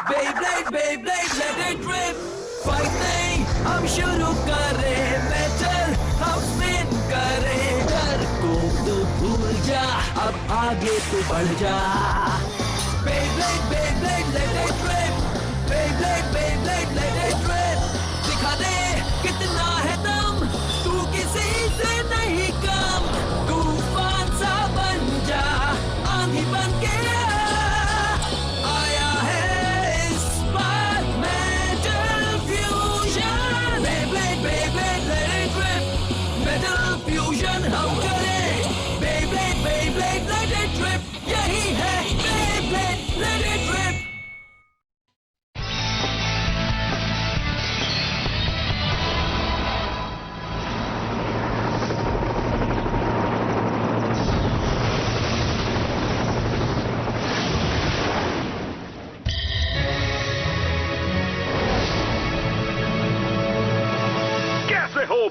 Beyblade, Beyblade, let it rip. Fight नहीं, हम शुरू करें बैटल, हम स्पिन करें। डर को तो भूल जा, अब आगे तो बढ़ जा। Beyblade, Beyblade, let it rip. Beyblade, Beyblade, let it rip. दिखा दे कितना है दम, तू किसी से नहीं कम। तूफान सा बन जा, आंधी बन के आया है इस बार metal fusion. Beyblade, Beyblade, let it rip. Metal fusion हम करें। Beyblade, Beyblade, let it rip. यही है Beyblade, let it rip.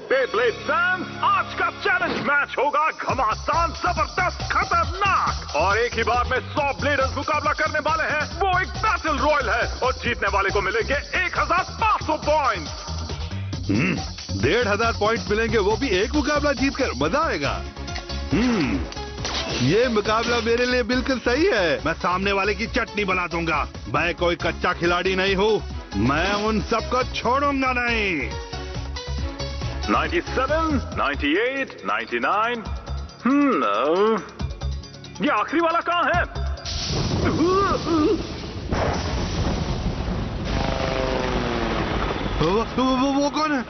Beyblade fans, आज का चैलेंज मैच होगा घमासान, जबरदस्त, खतरनाक और एक ही बार में 100 ब्लेडर्स मुकाबला करने वाले हैं। वो एक बैटल रॉयल है और जीतने वाले को मिलेंगे 1500 पॉइंट्स। 1500 पॉइंट मिलेंगे, वो भी एक मुकाबला जीतकर। मजा आएगा। ये मुकाबला मेरे लिए बिल्कुल सही है। मैं सामने वाले की चटनी बना दूंगा। मैं कोई कच्चा खिलाड़ी नहीं हूँ, मैं उन सबको छोड़ूंगा नहीं। 97, 98, 99। ये आखिरी वाला कहाँ है? वो कौन है?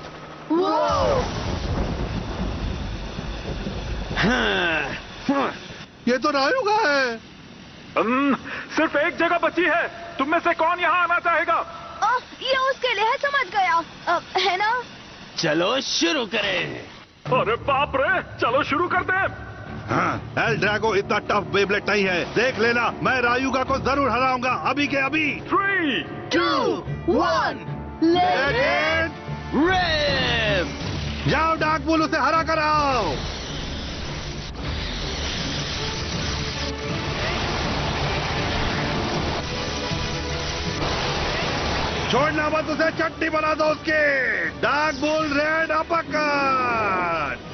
ये तो रायू का है। सिर्फ एक जगह बची है। तुम में से कौन यहाँ आना चाहेगा? ये उसके लिए है, समझ गया। है ना? चलो शुरू करें। अरे बाप रे, चलो शुरू कर दे। हाँ, एल ड्रैगो इतना टफ बेब्लेड नहीं है। देख लेना, मैं रायुगा को जरूर हराऊंगा, अभी के अभी। 3, 2, 1, लेट इट रिप। जाओ डार्क बुल, उसे हरा कर आओ। छोड़ना मत उसे, चट्टी बना दो उसके। Dark bull red uppercut.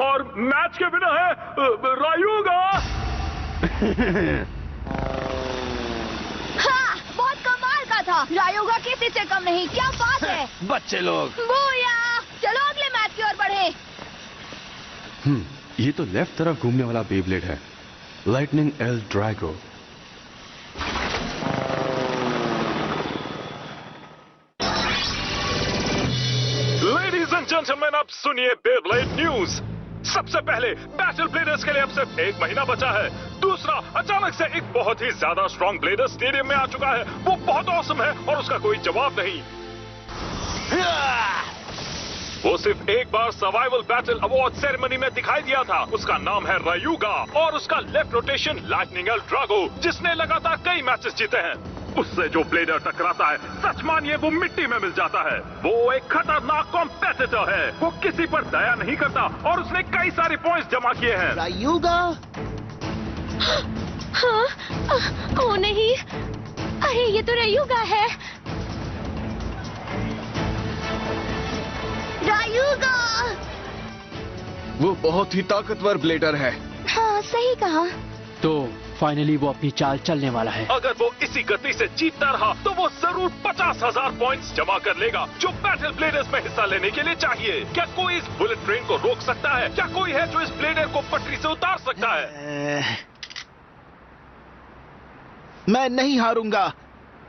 और मैच के बिना है रायुगा। हाँ, बहुत कमाल का था। रायुगा किसी से कम नहीं। क्या बात है बच्चे लोग। बूया, चलो अगले मैच की ओर बढ़े। ये तो लेफ्ट तरफ घूमने वाला बेब्लेड है, lightning L Drago. Ladies and gentleman, अब सुनिए बेब्लेड न्यूज। सबसे पहले बैटल ब्लेडर्स के लिए अब सिर्फ 1 महीना बचा है। दूसरा, अचानक से एक बहुत ही ज्यादा स्ट्रॉन्ग ब्लेडर स्टेडियम में आ चुका है। वो बहुत ऑसम है और उसका कोई जवाब नहीं। वो सिर्फ एक बार सर्वाइवल बैटल अवार्ड सेरेमनी में दिखाई दिया था। उसका नाम है रायुगा और उसका left rotation lightning L Drago, जिसने लगातार कई मैचेस जीते हैं। उससे जो ब्लेडर टकराता है, सच मानिए वो मिट्टी में मिल जाता है। वो एक खतरनाक कॉम्पिटिटर है। वो किसी पर दया नहीं करता और उसने कई सारे पॉइंट्स जमा किए हैं। रायुगा? हाँ, ओ नहीं, अरे ये तो रायुगा है। रायुगा! वो बहुत ही ताकतवर ब्लेडर है। हाँ, सही कहा। तो फाइनली वो अपनी चाल चलने वाला है। अगर वो इसी गति से जीतता रहा तो वो जरूर 50,000 पॉइंट्स जमा कर लेगा, जो बैटल ब्लेडर्स में हिस्सा लेने के लिए चाहिए। क्या कोई इस बुलेट ट्रेन को रोक सकता है? क्या कोई है जो इस ब्लेडर को पटरी से उतार सकता है? मैं नहीं हारूंगा।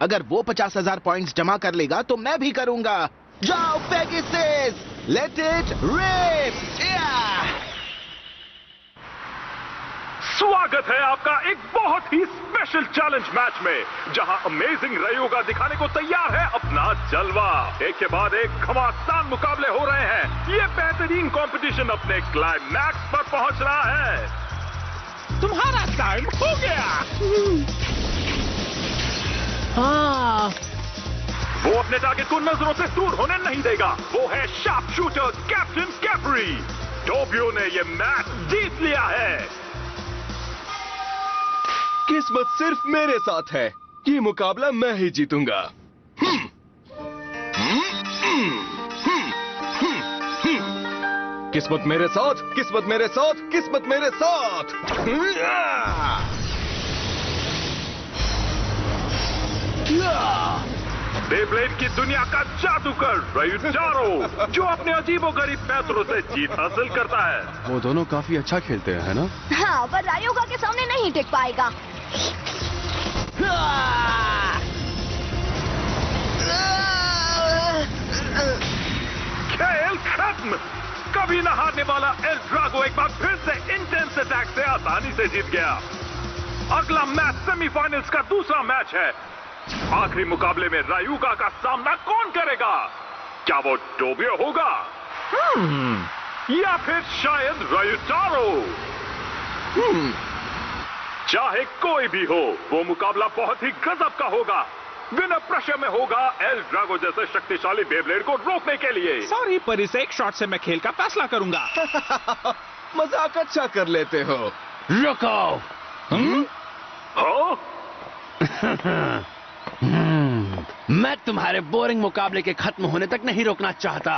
अगर वो 50,000 पॉइंट्स जमा कर लेगा तो मैं भी करूंगा। जाओ पेगासस, लेट इट रिप। स्वागत है आपका एक बहुत ही स्पेशल चैलेंज मैच में, जहां अमेजिंग रयूगा दिखाने को तैयार है अपना जलवा। एक के बाद एक घमासान मुकाबले हो रहे हैं। ये बेहतरीन कंपटीशन अपने क्लाइमैक्स पर पहुंच रहा है। तुम्हारा टाइम हो गया। हाँ। वो अपने टारगेट को नजरों से दूर होने नहीं देगा। वो है शार्प शूटर कैप्टन कैप्री। टोबियो ने ये मैच जीत लिया है। किस्मत सिर्फ मेरे साथ है। ये मुकाबला मैं ही जीतूंगा। किस्मत मेरे साथ, किस्मत मेरे साथ, किस्मत मेरे साथ। बेब्लेड की दुनिया का जादूगर रयूटारो, जो अपने अजीबोगरीब पैतरों से जीत हासिल करता है। वो दोनों काफी अच्छा खेलते हैं, है ना? हाँ, पर रायोगा के सामने नहीं टिक पाएगा। खेल खत्म। कभी न हारने वाला एल ड्रागो एक बार फिर से इंटेंस अटैक से आसानी से जीत गया। अगला मैच सेमीफाइनल्स का दूसरा मैच है। आखिरी मुकाबले में रायूगा का सामना कौन करेगा? क्या वो टोबियो होगा या फिर शायद रयूटारो? चाहे कोई भी हो, वो मुकाबला बहुत ही गजब का होगा। विनर प्रेशर में होगा एल ड्रागो जैसे शक्तिशाली बेब्लेड को रोकने के लिए। सॉरी, पर इस एक शॉट से मैं खेल का फैसला करूंगा। मजाक अच्छा कर लेते हो। रुको। हाँ? मैं तुम्हारे बोरिंग मुकाबले के खत्म होने तक नहीं रोकना चाहता।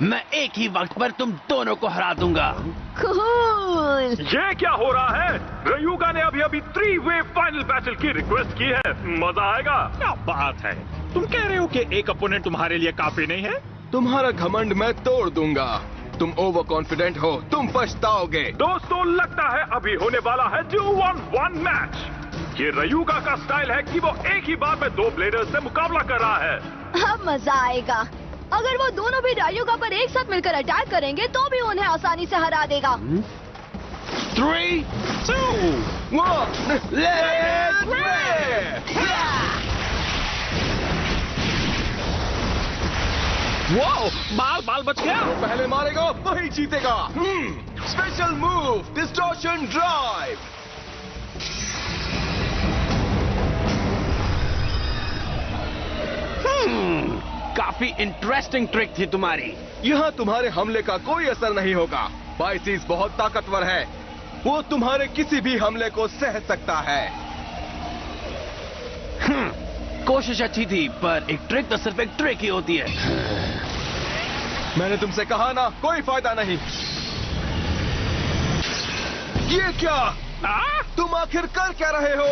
मैं एक ही वक्त पर तुम दोनों को हरा दूंगा। कूल। ये क्या हो रहा है? रयूगा ने अभी 3-वे फाइनल बैटल की रिक्वेस्ट की है। मजा आएगा। क्या बात है, तुम कह रहे हो कि एक अपोनेंट तुम्हारे लिए काफी नहीं है? तुम्हारा घमंड मैं तोड़ दूंगा। तुम ओवर कॉन्फिडेंट हो, तुम पछताओगे। दोस्तों, लगता है अभी होने वाला है 2-on-1 मैच। ये रयूगा का स्टाइल है कि वो एक ही बार में दो ब्लेडर्स से मुकाबला कर रहा है। अब मजा आएगा। अगर वो दोनों भी रायोगा पर एक साथ मिलकर अटैक करेंगे तो भी उन्हें आसानी से हरा देगा। 3, 2, 1, let's play! वो बाल बच गया। पहले मारेगा वही जीतेगा। Special move, distortion drive. काफी इंटरेस्टिंग ट्रिक थी तुम्हारी। यहाँ तुम्हारे हमले का कोई असर नहीं होगा। बाइसिस बहुत ताकतवर है। वो तुम्हारे किसी भी हमले को सह सकता है। कोशिश अच्छी थी, पर एक ट्रिक तो सिर्फ एक ट्रिक ही होती है। मैंने तुमसे कहा ना, कोई फायदा नहीं। ये क्या? तुम आखिर कर क्या रहे हो?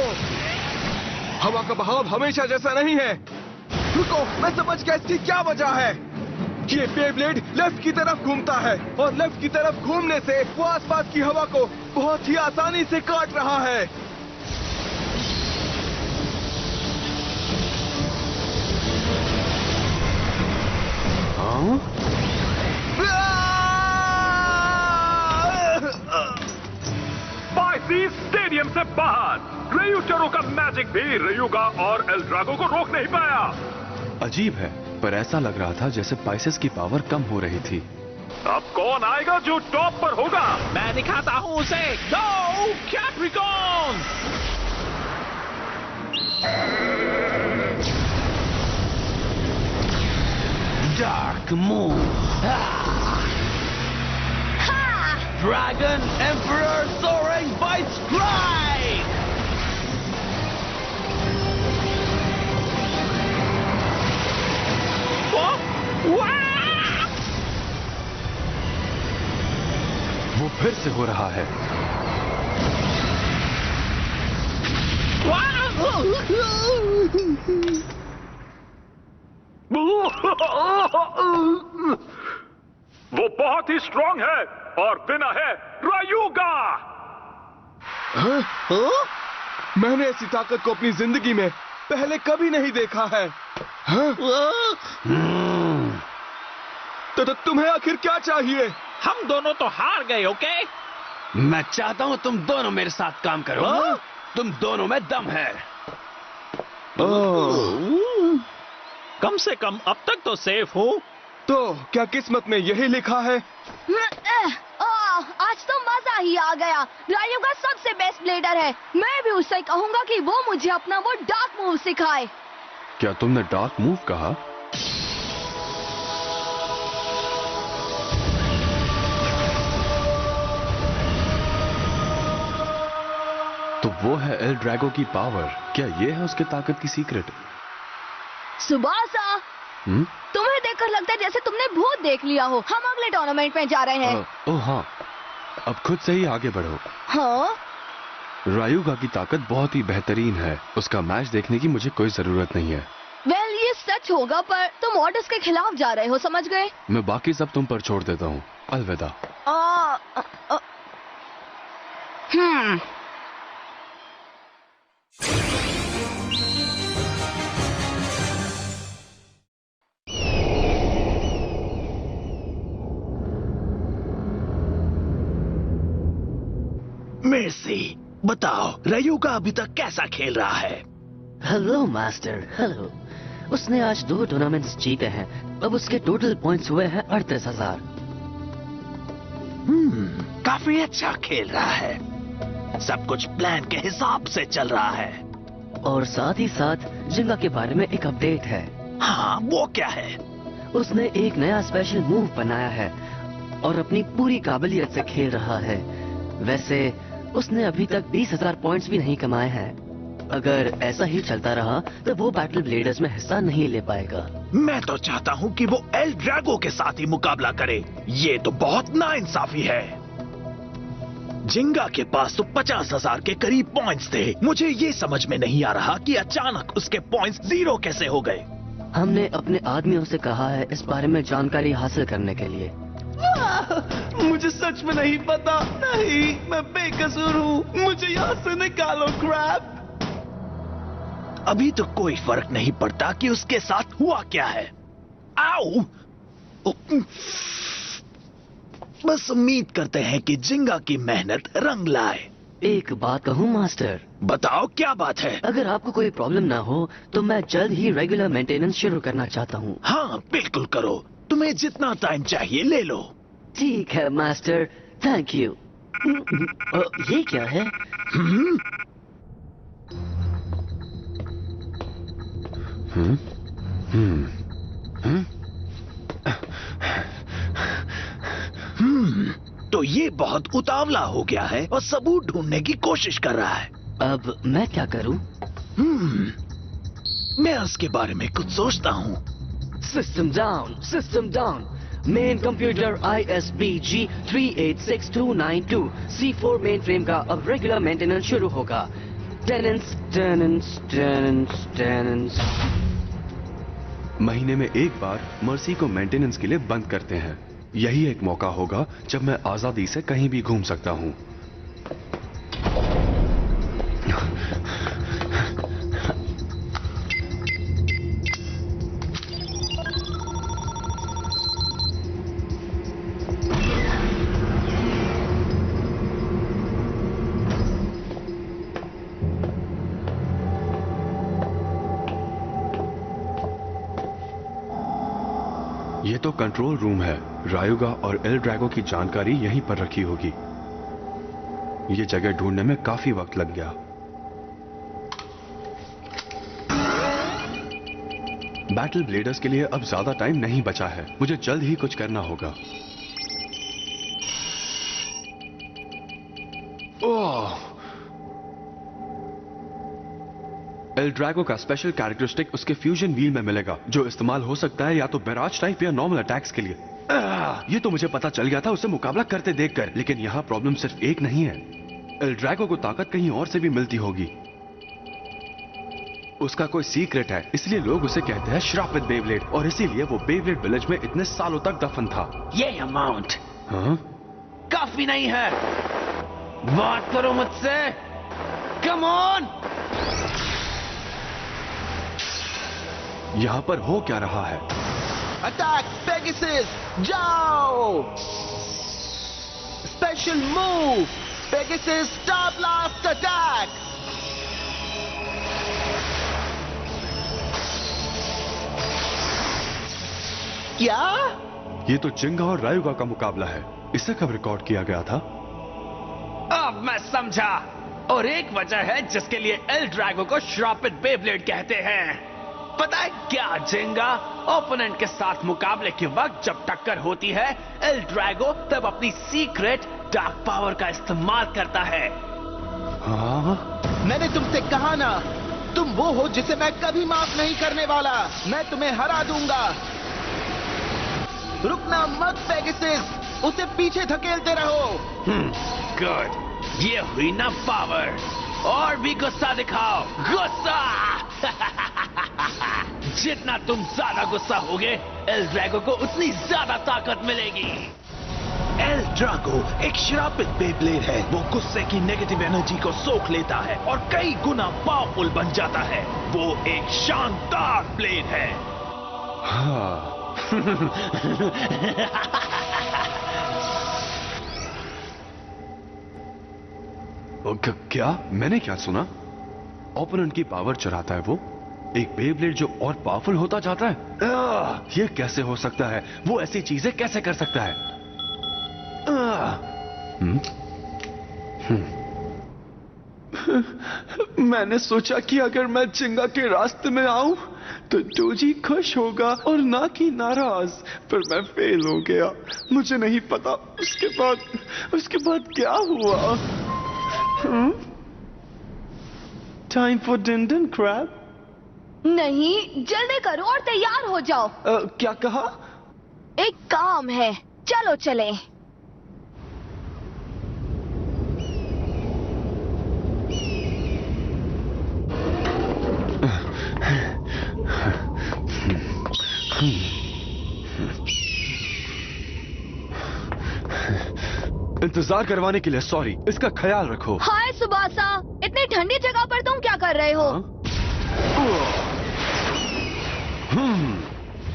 हवा का बहाव हमेशा जैसा नहीं है। रुको, मैं समझ गया इसकी क्या वजह है। ये बेब्लेड लेफ्ट की तरफ घूमता है और लेफ्ट की तरफ घूमने से वो आसपास की हवा को बहुत ही आसानी से काट रहा है। बाइसिस स्टेडियम से बाहर रयूटारो का मैजिक भी रयूगा और एल ड्रागो को रोक नहीं पाया। अजीब है, पर ऐसा लग रहा था जैसे बाइसिस की पावर कम हो रही थी। अब कौन आएगा जो टॉप पर होगा? मैं दिखाता हूँ उसे। Go Capricorn! Dark move. Dragon emperor soaring bite strike. वो फिर से हो रहा है। वो बहुत ही स्ट्रांग है और विनर है रयूगा। मैंने ऐसी ताकत को अपनी जिंदगी में पहले कभी नहीं देखा है। तो तुम्हें आखिर क्या चाहिए? हम दोनों तो हार गए, ओके? मैं चाहता हूं तुम दोनों मेरे साथ काम करो। तुम दोनों में दम है। कम से कम अब तक तो सेफ हूँ। तो क्या किस्मत में यही लिखा है? आज तो मजा ही आ गया। रायुगा सबसे बेस्ट ब्लेडर है। मैं भी उससे कहूंगा कि वो मुझे अपना वो डार्क मूव सिखाए। क्या तुमने डार्क मूव कहा? तो वो है एल ड्रैगो की पावर। क्या ये है उसके ताकत की सीक्रेट? सुबासा, तुम्हें देखकर लगता है जैसे तुमने भूत देख लिया हो। हम अगले टूर्नामेंट में जा रहे हैं। ओह हाँ, अब खुद से ही आगे बढ़ो। हाँ? रायुगा की ताकत बहुत ही बेहतरीन है। उसका मैच देखने की मुझे कोई जरूरत नहीं है। वेल, ये सच होगा, पर तुम ऑर्डर्स के खिलाफ जा रहे हो, समझ गए? मैं बाकी सब तुम पर छोड़ देता हूँ। अलविदा। मेर्सी, बताओ रायुगा अभी तक कैसा खेल रहा है? Hello master, hello. उसने आज 2 टूर्नामेंट्स जीते हैं। अब उसके टोटल पॉइंट्स हुए हैं 38,000। काफी अच्छा खेल रहा है। सब कुछ प्लान के हिसाब से चल रहा है। और साथ ही साथ जिंगा के बारे में एक अपडेट है। हाँ, वो क्या है? उसने एक नया स्पेशल मूव बनाया है और अपनी पूरी काबिलियत से खेल रहा है। वैसे उसने अभी तक 20,000 पॉइंट्स भी नहीं कमाए हैं। अगर ऐसा ही चलता रहा तो वो बैटल ब्लेडर्स में हिस्सा नहीं ले पाएगा। मैं तो चाहता हूँ कि वो एल ड्रैगो के साथ ही मुकाबला करे। ये तो बहुत नाइंसाफी है। जिंगा के पास तो 50,000 के करीब पॉइंट्स थे। मुझे ये समझ में नहीं आ रहा कि अचानक उसके पॉइंट्स 0 कैसे हो गए। हमने अपने आदमियों से कहा है इस बारे में जानकारी हासिल करने के लिए। मुझे सच में नहीं पता। नहीं, मैं बेकसूर हूँ। मुझे यहाँ से निकालो क्रैप। अभी तो कोई फर्क नहीं पड़ता कि उसके साथ हुआ क्या है। आओ! बस उम्मीद करते हैं कि जिंगा की मेहनत रंग लाए। एक बात कहूँ मास्टर? बताओ, क्या बात है? अगर आपको कोई प्रॉब्लम ना हो तो मैं जल्द ही रेगुलर मेंटेनेंस शुरू करना चाहता हूँ। हाँ, बिल्कुल करो। तुम्हें जितना टाइम चाहिए ले लो। ठीक है मास्टर, थैंक यू। ये क्या है? तो ये बहुत उतावला हो गया है और सबूत ढूंढने की कोशिश कर रहा है। अब मैं क्या करूं? मैं उसके बारे में कुछ सोचता हूँ। System down, system down. Main computer ISBG 386292 C4 main frame का अब रेगुलर मेंटेनेंस शुरू होगा। टेनेंस। महीने में एक बार मर्सी को मेंटेनेंस के लिए बंद करते हैं। यही एक मौका होगा जब मैं आजादी से कहीं भी घूम सकता हूँ। ये तो कंट्रोल रूम है। रायुगा और एल ड्रैगो की जानकारी यहीं पर रखी होगी। ये जगह ढूंढने में काफी वक्त लग गया। बैटल ब्लेडर्स के लिए अब ज्यादा टाइम नहीं बचा है। मुझे जल्द ही कुछ करना होगा। ओह! एल ड्रैगो का स्पेशल कैरेक्टरिस्टिक उसके फ्यूजन व्हील में मिलेगा, जो इस्तेमाल हो सकता है या तो बैराज टाइप या नॉर्मल अटैक्स के लिए। ये तो मुझे पता चल गया था उसे मुकाबला करते देखकर, लेकिन यहाँ प्रॉब्लम सिर्फ एक नहीं है। एल ड्रैगो को ताकत कहीं और से भी मिलती होगी। उसका कोई सीक्रेट है, इसलिए लोग उसे कहते हैं श्रापित बेब्लेड, और इसीलिए वो बेब्लेड विलेज में इतने सालों तक दफन था। ये अमाउंट काफी नहीं है। बात करो मुझसे। Come on! यहाँ पर हो क्या रहा है? अटैक पेगासस, जाओ! Special move Pegasus star blast attack. क्या? ये तो जिंगा और रायुगा का मुकाबला है। इसे कब रिकॉर्ड किया गया था? अब मैं समझा। और एक वजह है जिसके लिए एल ड्रैगो को श्रापित बेब्लेड कहते हैं। पता है क्या जिंगा? ओपोनेंट के साथ मुकाबले के वक्त जब टक्कर होती है, एल ड्रैगो तब अपनी सीक्रेट डार्क पावर का इस्तेमाल करता है। हाँ? मैंने तुमसे कहा ना, तुम वो हो जिसे मैं कभी माफ नहीं करने वाला। मैं तुम्हें हरा दूंगा। रुकना मत पेगासस, उसे पीछे धकेलते रहो। गुड, ये हुई ना पावर। और भी गुस्सा दिखाओ, गुस्सा। जितना तुम ज्यादा गुस्सा होगे, एल ड्रैगो को उतनी ज्यादा ताकत मिलेगी। एल ड्रैगो एक श्रापित बेब्लेड है। वो गुस्से की नेगेटिव एनर्जी को सोख लेता है और कई गुना पावरफुल बन जाता है। वो एक शानदार ब्लेड है। हाँ। क्या? मैंने क्या सुना? ओपोनेंट की पावर चुराता है वो? एक बेब्लेड जो और पावरफुल होता जाता है? ये कैसे हो सकता है? वो ऐसी चीजें कैसे कर सकता है? मैंने सोचा कि अगर मैं जिंगा के रास्ते में आऊं तो डोजी खुश होगा और ना कि नाराज, पर मैं फेल हो गया। मुझे नहीं पता उसके बाद क्या हुआ। Time for dinner crab. नहीं, जल्दी करो और तैयार हो जाओ। क्या कहा? एक काम है, चलो चलें। इंतजार करवाने के लिए सॉरी। इसका ख्याल रखो। हाय सुबासा, इतनी ठंडी जगह पर तुम क्या कर रहे हो?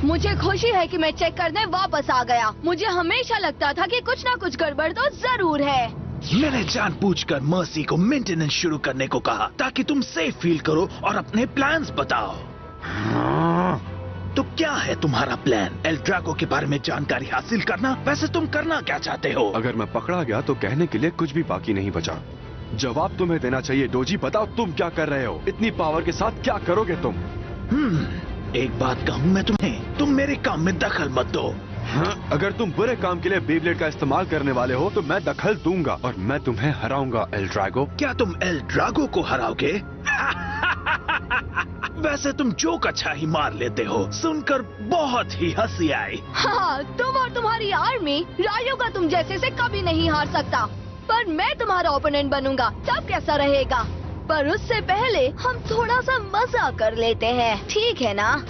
मुझे खुशी है कि मैं चेक करने वापस आ गया। मुझे हमेशा लगता था कि कुछ ना कुछ गड़बड़ तो जरूर है। मैंने जानबूझकर मर्सी को मेंटेनेंस शुरू करने को कहा ताकि तुम सेफ फील करो और अपने प्लान्स बताओ। तो क्या है तुम्हारा प्लान? एल ड्रैगो के बारे में जानकारी हासिल करना? वैसे तुम करना क्या चाहते हो? अगर मैं पकड़ा गया तो कहने के लिए कुछ भी बाकी नहीं बचा। जवाब तुम्हें देना चाहिए। डोजी, बताओ तुम क्या कर रहे हो? इतनी पावर के साथ क्या करोगे तुम? एक बात कहूँ मैं तुम्हें, तुम मेरे काम में दखल मत दो। अगर तुम बुरे काम के लिए बेब्लेड का इस्तेमाल करने वाले हो तो मैं दखल दूंगा और मैं तुम्हें हराऊंगा एल ड्रैगो। क्या तुम एल ड्रैगो को हराओगे? वैसे तुम जोक अच्छा ही मार लेते हो। सुनकर बहुत ही हंसी आई। हाँ, तुम और तुम्हारी आर्मी रायुगा तुम जैसे से कभी नहीं हार सकता। पर मैं तुम्हारा ओपोनेंट बनूंगा, तब कैसा रहेगा? पर उससे पहले हम थोड़ा सा मजा कर लेते हैं, ठीक है ना?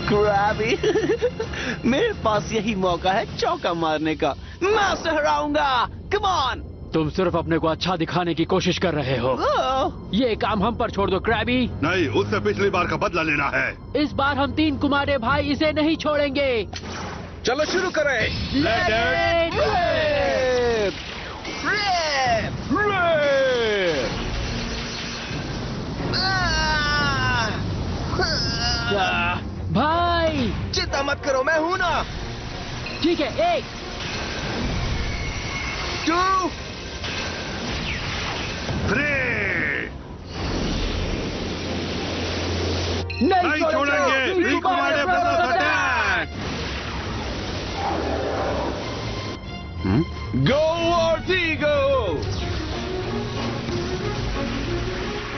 क्रैबी, मेरे पास यही मौका है चौका मारने का। मैं उसे हराऊंगा। Come on. तुम सिर्फ अपने को अच्छा दिखाने की कोशिश कर रहे हो। ये काम हम पर छोड़ दो क्रैबी। नहीं, उससे पिछली बार का बदला लेना है। इस बार हम 3 कुमारे भाई इसे नहीं छोड़ेंगे। चलो शुरू करें। भाई चिंता मत करो, मैं हूं ना। ठीक है, 1 2 3 नहीं छोड़ेंगे। कुमारे ब्रदर्स अटैक। गो वर्टिगो।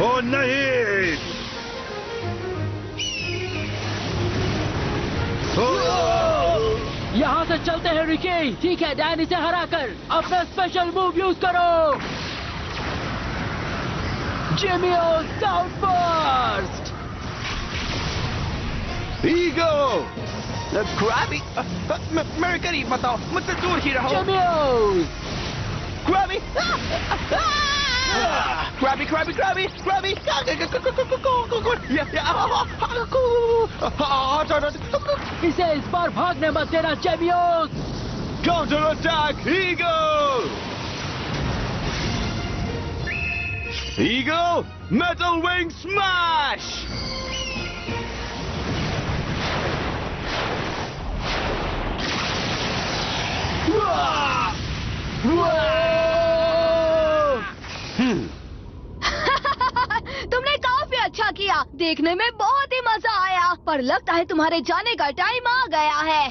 ओ नहीं। यहाँ से चलते हैं रिकी। ठीक है डैन, इसे हराकर अपना स्पेशल मूव यूज करो। जिमियो साउथबर्स्ट। ईगो। क्रैबी, मेरे करीब बताओ, मुझसे दूर ही रहो। जिमियो। Krabby. Krabby, Krabby, Krabby, Krabby! इसे इस बार भागने मत देना, champions! Counter attack, Eagle! Eagle, Metal Wing Smash! तुमने काफी अच्छा किया, देखने में बहुत ही मजा आया, पर लगता है तुम्हारे जाने का टाइम आ गया है।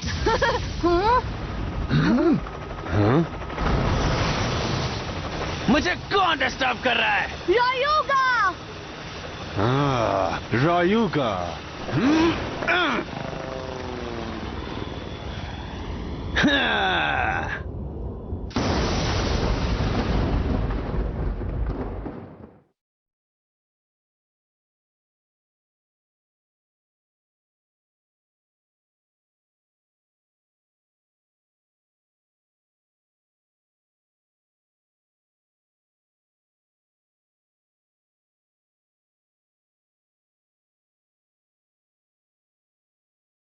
मुझे कौन डिस्टर्ब कर रहा है? रायुगा! रायुगा